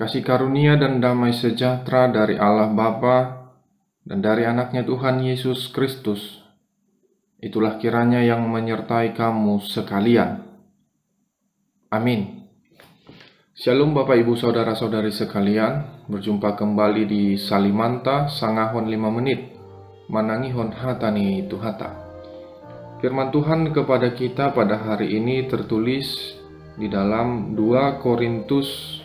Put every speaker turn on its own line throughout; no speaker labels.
Kasih karunia dan damai sejahtera dari Allah Bapa dan dari anaknya Tuhan Yesus Kristus, itulah kiranya yang menyertai kamu sekalian. Amin. Shalom Bapak Ibu Saudara-saudari sekalian, berjumpa kembali di Salimanta Sangahon 5 menit, Manangihon Hatani Tuhata. Firman Tuhan kepada kita pada hari ini tertulis di dalam 2 Korintus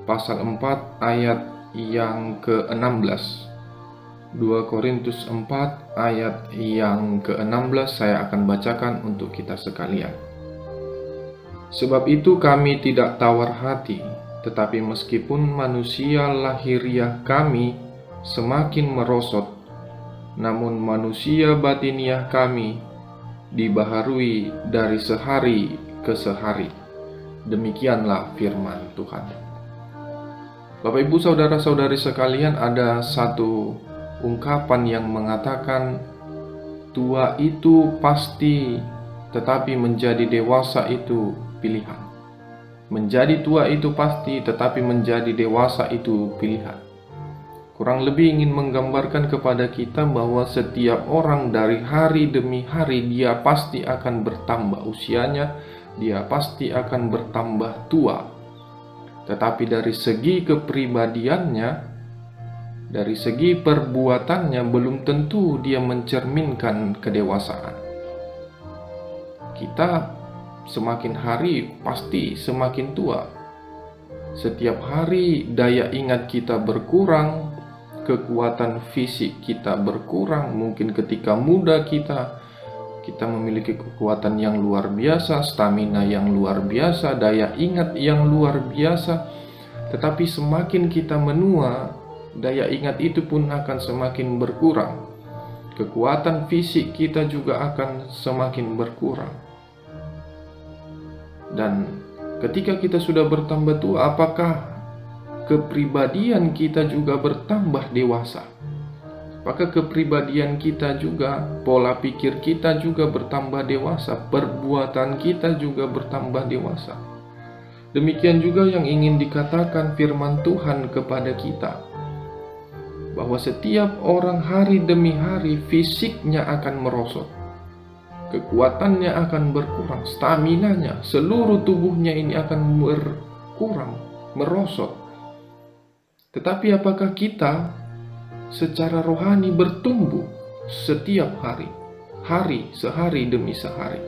pasal 4 ayat yang ke-16. 2 Korintus 4 ayat yang ke-16 saya akan bacakan untuk kita sekalian. Sebab itu kami tidak tawar hati, tetapi meskipun manusia lahiriah kami semakin merosot, namun manusia batiniah kami dibaharui dari sehari ke sehari. Demikianlah firman Tuhan. Bapak Ibu Saudara-saudari sekalian, ada satu ungkapan yang mengatakan tua itu pasti, tetapi menjadi dewasa itu pilihan. Menjadi tua itu pasti, tetapi menjadi dewasa itu pilihan. Kurang lebih ingin menggambarkan kepada kita bahwa setiap orang dari hari demi hari dia pasti akan bertambah usianya, dia pasti akan bertambah tua. Tetapi dari segi kepribadiannya, dari segi perbuatannya, belum tentu dia mencerminkan kedewasaan. Kita semakin hari pasti semakin tua. Setiap hari daya ingat kita berkurang, kekuatan fisik kita berkurang. Mungkin ketika muda kita memiliki kekuatan yang luar biasa, stamina yang luar biasa, daya ingat yang luar biasa. Tetapi semakin kita menua, daya ingat itu pun akan semakin berkurang. Kekuatan fisik kita juga akan semakin berkurang. Dan ketika kita sudah bertambah tua, apakah kepribadian kita juga bertambah dewasa? Apakah kepribadian kita juga, pola pikir kita juga bertambah dewasa, perbuatan kita juga bertambah dewasa? Demikian juga yang ingin dikatakan firman Tuhan kepada kita, bahwa setiap orang hari demi hari fisiknya akan merosot, kekuatannya akan berkurang, staminanya, seluruh tubuhnya ini akan berkurang, merosot. Tetapi apakah kita secara rohani bertumbuh setiap hari, sehari demi sehari?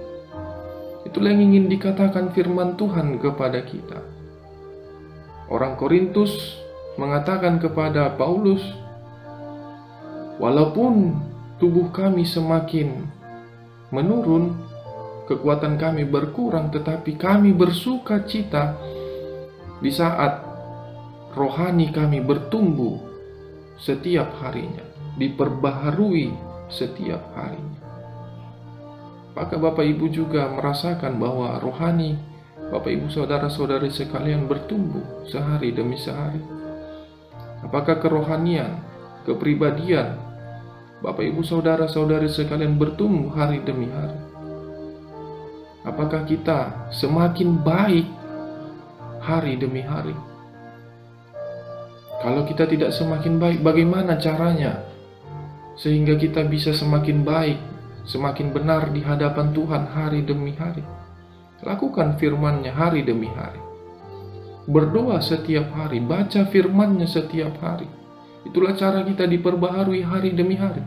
Itulah yang ingin dikatakan firman Tuhan kepada kita. Orang Korintus mengatakan kepada Paulus, walaupun tubuh kami semakin menurun, kekuatan kami berkurang, tetapi kami bersuka cita di saat rohani kami bertumbuh setiap harinya, diperbaharui setiap harinya. Apakah Bapak Ibu juga merasakan bahwa rohani Bapak Ibu Saudara-saudari sekalian bertumbuh sehari demi sehari? Apakah kerohanian, kepribadian Bapak Ibu Saudara-saudari sekalian bertumbuh hari demi hari? Apakah kita semakin baik hari demi hari? Kalau kita tidak semakin baik, bagaimana caranya sehingga kita bisa semakin baik, semakin benar di hadapan Tuhan hari demi hari? Lakukan firman-Nya hari demi hari. Berdoa setiap hari, baca firman-Nya setiap hari. Itulah cara kita diperbaharui hari demi hari.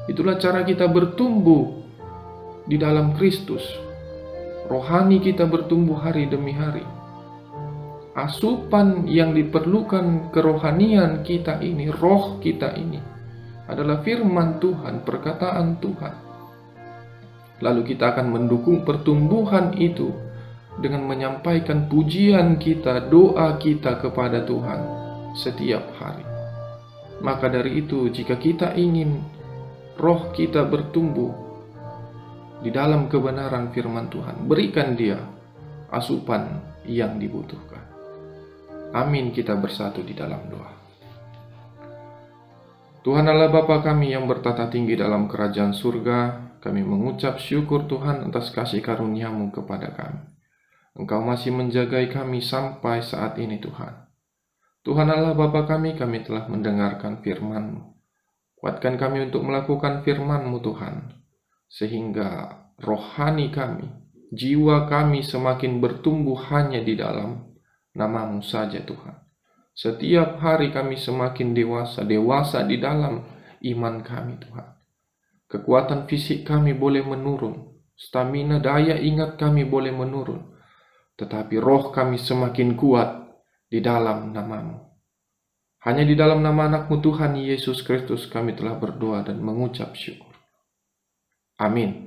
Itulah cara kita bertumbuh di dalam Kristus. Rohani kita bertumbuh hari demi hari. Asupan yang diperlukan kerohanian kita ini, roh kita ini, adalah firman Tuhan, perkataan Tuhan. Lalu kita akan mendukung pertumbuhan itu dengan menyampaikan pujian kita, doa kita kepada Tuhan setiap hari. Maka dari itu, jika kita ingin roh kita bertumbuh di dalam kebenaran firman Tuhan, berikan dia asupan yang dibutuhkan. Amin, kita bersatu di dalam doa. Tuhan Allah Bapa kami yang bertata tinggi dalam kerajaan surga, kami mengucap syukur Tuhan atas kasih karunia-Mu kepada kami. Engkau masih menjagai kami sampai saat ini Tuhan. Tuhan Allah Bapa kami telah mendengarkan firman-Mu. Kuatkan kami untuk melakukan firman-Mu Tuhan, sehingga rohani kami, jiwa kami semakin bertumbuh hanya di dalam nama-Mu saja Tuhan. Setiap hari kami semakin dewasa di dalam iman kami Tuhan. Kekuatan fisik kami boleh menurun, stamina daya ingat kami boleh menurun, tetapi roh kami semakin kuat di dalam nama-Mu. Hanya di dalam nama anak-Mu Tuhan Yesus Kristus kami telah berdoa dan mengucap syukur. Amin.